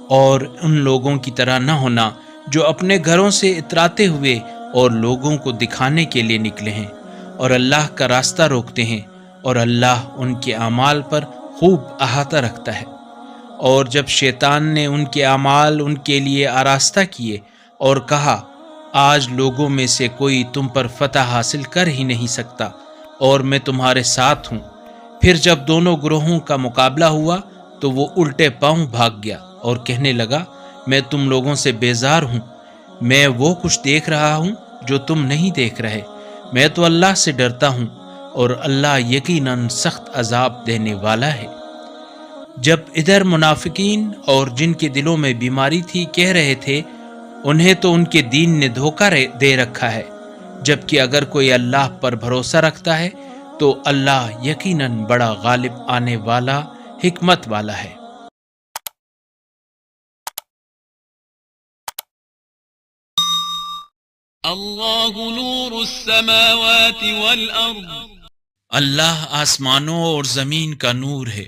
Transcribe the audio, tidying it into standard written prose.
اور ان لوگوں کی طرح نہ ہونا جو اپنے گھروں سے اتراتے ہوئے اور لوگوں کو دکھانے کے لیے نکلے ہیں اور اللہ کا راستہ روکتے ہیں، اور اللہ ان کے اعمال پر خوب احاطہ رکھتا ہے۔ اور جب شیطان نے ان کے اعمال ان کے لیے آراستہ کیے اور کہا آج لوگوں میں سے کوئی تم پر فتح حاصل کر ہی نہیں سکتا اور میں تمہارے ساتھ ہوں، پھر جب دونوں گروہوں کا مقابلہ ہوا تو وہ الٹے پاؤں بھاگ گیا اور کہنے لگا میں تم لوگوں سے بیزار ہوں، میں وہ کچھ دیکھ رہا ہوں جو تم نہیں دیکھ رہے، میں تو اللہ سے ڈرتا ہوں اور اللہ یقیناً سخت عذاب دینے والا ہے۔ جب ادھر منافقین اور جن کے دلوں میں بیماری تھی کہہ رہے تھے انہیں تو ان کے دین نے دھوکہ دے رکھا ہے، جبکہ اگر کوئی اللہ پر بھروسہ رکھتا ہے تو اللہ یقیناً بڑا غالب آنے والا حکمت والا ہے۔ اللہ نور السماوات والارض، اللہ آسمانوں اور زمین کا نور ہے۔